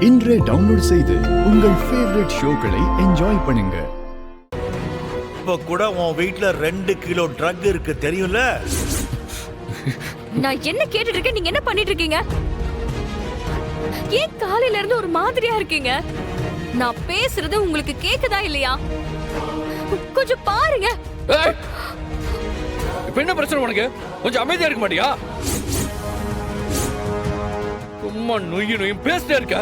இன்றே டவுன்லோட் செய்து உங்கள் ஃபேவரட் ஷோக்களை என்ஜாய் பண்ணுங்க. இப்ப கூட உன் வீட்ல 2 கிலோ ட்ரக் இருக்கு தெரியும்ல? நான் என்ன கேட்டுட்டு இருக்கேன், நீங்க என்ன பண்ணிட்டு இருக்கீங்க? ஏன் காலையில இருந்து ஒரு மாதிரியா இருக்கீங்க? நான் பேசுறது உங்களுக்கு கேக்குதா இல்லையா? கொஞ்சம் பாருங்க. இப்ப என்ன பிரச்சனை உனக்கு? கொஞ்சம் அமைதியா இருக்க மாட்டியா? சும்மா நொய்யும் பேசிட்டே இருக்க.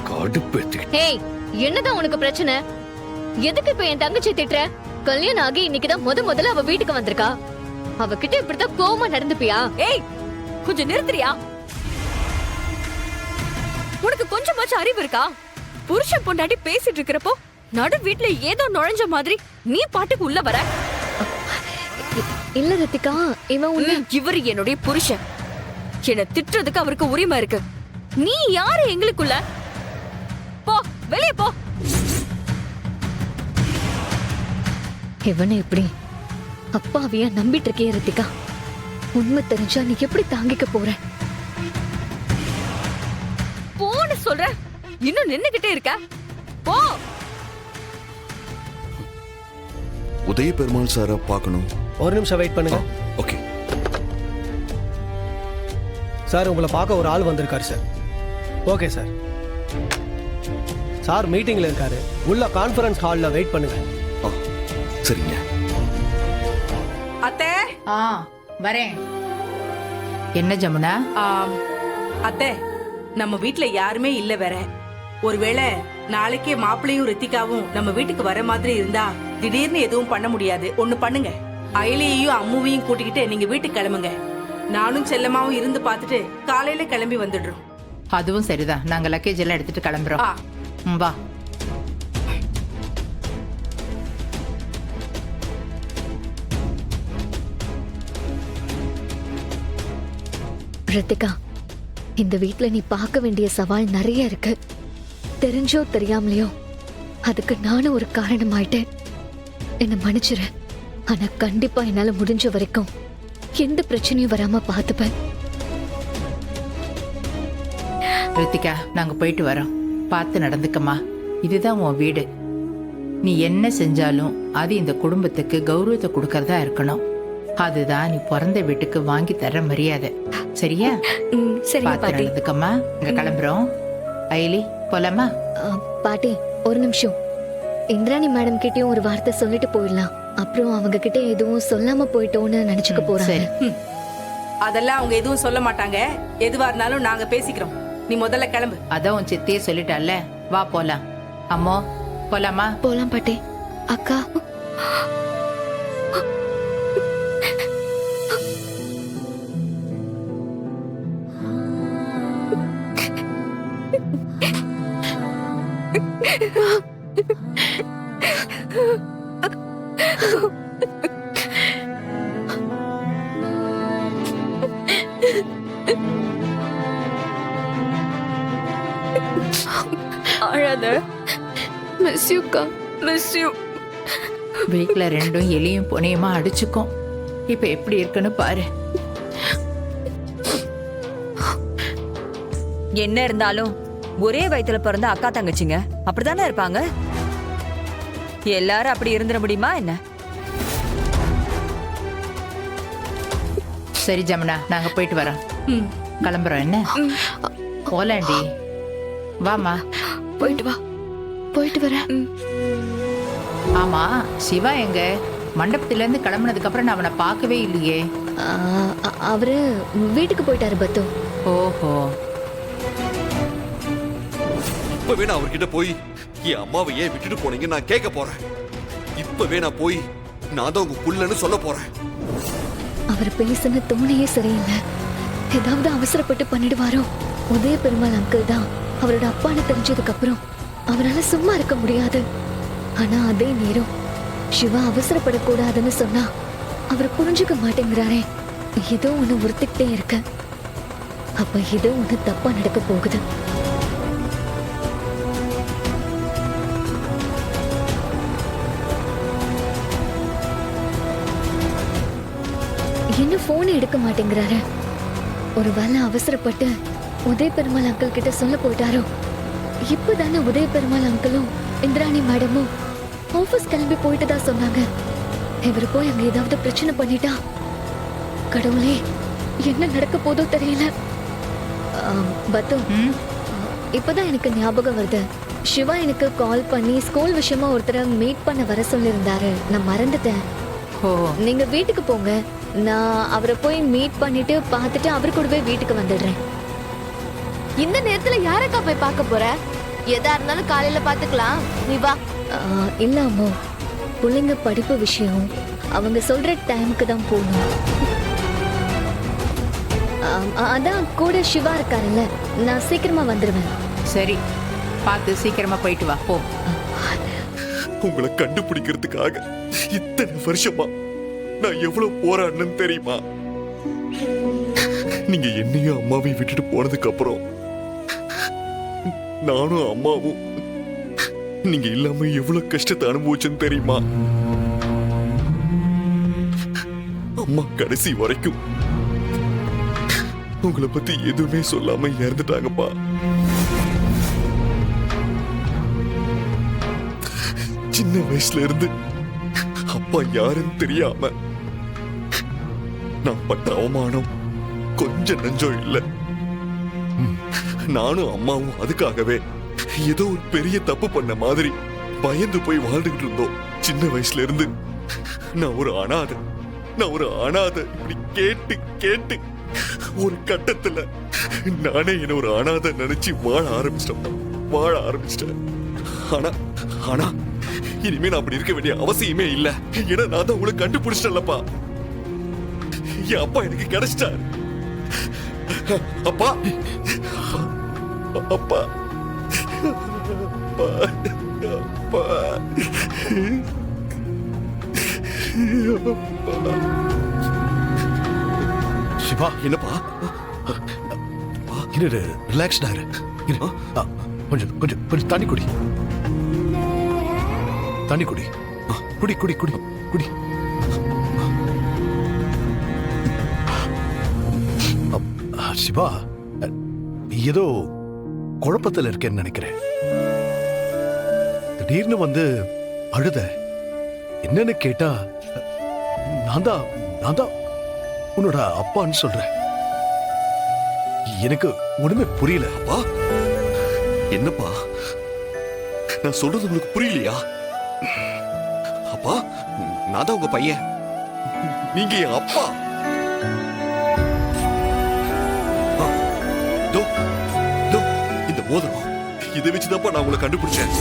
கடுப்பேத்திக்கிட்டு. ஏய், என்னதான் உனக்கு பிரச்சனை? எதுக்கு இப்ப என் தங்கச்சி திட்டுற? கல்யாணம் ஆகி இன்னைக்குதான் முதல்ல அவ வீட்டுக்கு வந்திருக்கா. அவகிட்ட இப்படித்தான் கோவமா நடந்துப்பியா? ஏய், கொஞ்சம் நிறுத்துறியா? உனக்கு கொஞ்சமாச்சும் அறிவு இருக்கா? புருஷன் பொண்டாட்டி பேசிட்டு இருக்கிறப்போ நடு வீட்டுல ஏதோ நுழைஞ்ச மாதிரி நீ பாட்டுக்கு உள்ள வர. இல்ல ரித்திகா, இவரு என்னுடைய புருஷன். என்ன திட்டுறதுக்கு அவருக்கு உரிமை இருக்கு. நீ யாரு எங்களுக்குள்ள? போ, வெளியே போ. இவனை எப்படி அப்பாவியா நம்பிட்டு இருக்கே ரித்திகா? உண்மை தெரிஞ்சா நீ எப்படி தாங்கிக்க போற? போன்னு சொல்ற, இன்னும் நின்னுகிட்டே இருக்க. போ. உதய பெருமாள் சார பார்க்கணும். ஒரு நிமிஷம் வெயிட் பண்ணுங்க. ஓகே சார், உங்களை பார்க்க ஒரு ஆள் வந்திருக்காரு சார். Okay sir. சார் மீட்டிங்ல இருக்காரு. உள்ள கான்ஃபரன்ஸ் ஹால்ல வெயிட் பண்ணுங்க. சரிங்க. அத்தை. வரேன். என்ன ஜமுனா? அத்தை, நம்ம வீட்ல யாருமே இல்ல வேற. ஒருவேளை நாளைக்கே மாப்பிள்ளையும் ரித்திகாவும் நம்ம வீட்டுக்கு வர மாதிரி இருந்தா திடீர்னு எதுவும் பண்ண முடியாது. ஒண்ணு பண்ணுங்க, அயலியையும் அம்முவையும் கூட்டிக்கிட்டு நீங்க வீட்டுக்கு கிளம்புங்க. நானும் செல்லமாவும் இருந்து பார்த்துட்டு காலையில கிளம்பி வந்துடுறோம். அதுவும் சரிதான். நாங்க லக்கேஜ் எல்லாம் எடுத்துட்டு கிளம்புறோம். வா. ரித்திகா, இந்த வீட்ல நீ பார்க்க வேண்டிய சவால் நிறைய இருக்கு. தெரிஞ்சோ தெரியாமலையோ அதுக்கு நானும் ஒரு காரணம் ஆயிட்டேன். என்ன மன்னிச்சிரு. ஆனா கண்டிப்பா என்னால முடிஞ்ச வரைக்கும் எந்த பிரச்சனையும் வராம பாத்துப்பேன். ரித்திகா, நாங்க போயிட்டு வரோம். பார்த்து நடந்துக்கம்மா. இதுதான் உன் வீடு. நீ என்ன செஞ்சாலும் அது இந்த குடும்பத்துக்கு கௌரவத்தை கொடுக்கறதா இருக்கணும். அதுதான் நீ பிறந்த வீட்டுக்கு வாங்கி தர மரியாதை. சரியா? பார்த்து நடந்துக்கம்மா. இங்க கிளம்புறோம். அயலி, போலாமா? பாட்டி, ஒரு நிமிஷம். இந்திராணி மேடம் கிட்டயும் ஒரு வார்த்தை சொல்லிட்டு போயிடலாம். அப்புறம் அவங்க கிட்ட எதுவும் சொல்லாம போயிட்டோன்னு நினைச்சுக்க போறாங்க. அதெல்லாம் அவங்க எதுவும் சொல்ல மாட்டாங்க. எதுவா இருந்தாலும் நாங்க பேசிக்கிறோம். நீ முதல்ல கிளம்பு. அதான் உன் சித்தியே சொல்லிட்டால. வா போலாம். அம்மோ, போலாமா? போலாம் பாட்டி. அக்கா, அழாத. மிஸ் யூ அக்கா, மிஸ் யூ. வீட்ல ரெண்டும் எலியும் புனையுமா அடிச்சுக்கும். இப்ப எப்படி இருக்குன்னு பாரு. என்ன இருந்தாலும் ஒரே வயித்துல பிறந்த அக்கா தங்கச்சிங்க அப்படித்தானே இருப்பாங்க. எல்லாரும் அப்படி இருந்துட முடியுமா என்ன? சரி ஜமுனா, நாங்க போயிட்டு வரோம். கிளம்புறோம். என்ன போலாண்டி? வாமா. போயிட்டு வா. போயிட்டு வர. ஆமா, சிவா எங்க? மண்டபத்துல இருந்து கிளம்புனதுக்கு அப்புறம் நான் அவனை பார்க்கவே இல்லையே. அவரு வீட்டுக்கு போயிட்டாரு பத்து. ஓஹோ. இப்பவே நான் அவர்கிட்ட போய் என் அம்மாவை ஏன் விட்டுட்டு போனீங்க நான் கேட்க போறேன். இப்பவே நான் போய் நான் தான் உங்க புள்ளன்னு சொல்ல போறேன். அவர் பேசுன தோணையே சரியில்லை. ஏதாவது அவசரப்பட்டு பண்ணிடுவாரோ? உதய பெருமாள் அங்கிள் தான் அவரோட அப்பான்னு தெரிஞ்சதுக்கு அப்புறம் அவரால் சும்மா இருக்க முடியாது. ஆனா அதே நேரம் சிவா அவசரப்படக்கூடாதுன்னு சொன்னா அவர் புரிஞ்சுக்க மாட்டேங்கிறாரே. ஏதோ ஒண்ணு உறுத்திக்கிட்டே இருக்க. அப்ப ஏதோ ஒண்ணு தப்பா நடக்க போகுது. என்ன போன் எடுக்க மாட்டேங்கிறாரு? ஒருவேளை அவசரப்பட்டு உதய பெருமாள் அங்கிள் கிட்ட சொல்ல போயிட்டாரோ? இப்பதானே உதய பெருமாள் அங்கிளும் இந்திராணி மேடமும் ஆபீஸ் கிளம்பி போயிட்டு தான் சொன்னாங்க. இவரு போய் அங்க ஏதாவது பிரச்சனை பண்ணிட்டா, கடவுளே என்ன நடக்க போதோ தெரியல. பத்து, இப்பதான் எனக்கு ஞாபகம் வருது. சிவா எனக்கு கால் பண்ணி ஸ்கூல் விஷயமா ஒருத்தரை மீட் பண்ண வர சொல்லியிருந்தாரு. நான் மறந்துட்டேன். ஓ, நீங்க வீட்டுக்கு போங்க, நான் அவரை போய் மீட் பண்ணிட்டு பார்த்துட்டு அவர் கூடவே வீட்டுக்கு வந்துடுறேன். இந்த நேரத்துல யாரக்கா போய் பார்க்க போற? எதா இருந்தாலும் காலையில பாத்துக்கலாம், நீ வா. இல்ல அம்மோ, பிள்ளைங்க படிப்பு விஷயம் அவங்க சொல்ற டைமுக்கு தான் போகணும். அதான் கூட சிவா இருக்காருல்ல, நான் சீக்கிரமா வந்துருவேன். சரி, பார்த்து சீக்கிரமா போயிட்டு வா, போ. உங்களை கண்டுபிடிக்கிறதுக்காக இத்தனை வருஷமா நான் எவ்வளவு போராடினேன்னு தெரியுமா? நீங்க என்னையும் அம்மாவையும் விட்டுட்டு போனதுக்கு அப்புறம் நானும் அம்மாவும் நீங்க இல்லாம எவ்வளவு கஷ்டத்தை அனுபவிச்சேன்னு தெரியுமா? அம்மா கடைசி வரைக்கும் உங்களை பத்தி எதுவுமே சொல்லாம இறந்துட்டாங்கப்பா. சின்ன வயசுல இருந்து அப்பா யாருன்னு தெரியாம நான் பட்ட அவமானம் கொஞ்சம் நெஞ்சம் இல்ல. நானும் அம்மாவும் அதுக்காகவே ஏதோ ஒரு பெரிய தப்பு பண்ண மாதிரி பயந்து போய் வாழ்ந்துகிட்டு இருந்தோம். சின்ன வயசுல இருந்து நான் ஒரு அனாதை இப்படி கேட்டு கேட்டு ஒரு கட்டத்துல நானே என்ன ஒரு அனாதை நினைச்சு வாழ ஆரம்பிச்சிட்டேன். ஆனா இனிமே நான் அப்படி இருக்க வேண்டிய அவசியமே இல்ல. ஏன்னா நான் தான் உங்களை கண்டுபிடிச்சிட்டேன்லப்பா. என் அப்பா எனக்கு கிடைச்சிட்டாரு. அப்பா அப்பா அப்பா சிவா, என்னப்பா? இரு, ரிலாக்ஸ்டா இரு. கொஞ்சம் கொஞ்சம் கொஞ்சம் தண்ணி குடி. தண்ணி குடி. குடி குடி குடி குடி. சிவா, ஏதோ குழப்பத்தில் இருக்கேன்னு நினைக்கிறேன். திடீர்னு வந்து அழுத. என்னன்னு கேட்டா நான் தான் உன்னோட அப்பான்னு சொல்றேன். எனக்கு ஒண்ணுமே புரியல. அப்பா, என்னப்பா நான் சொல்றது உங்களுக்கு புரியலையா? அப்பா, நான் தான் உங்க பையன், நீங்க என் அப்பா. இந்த மோதிரம் இதை வச்சுதான்ப்பா நான் உங்களை கண்டுபிடிச்சேன்.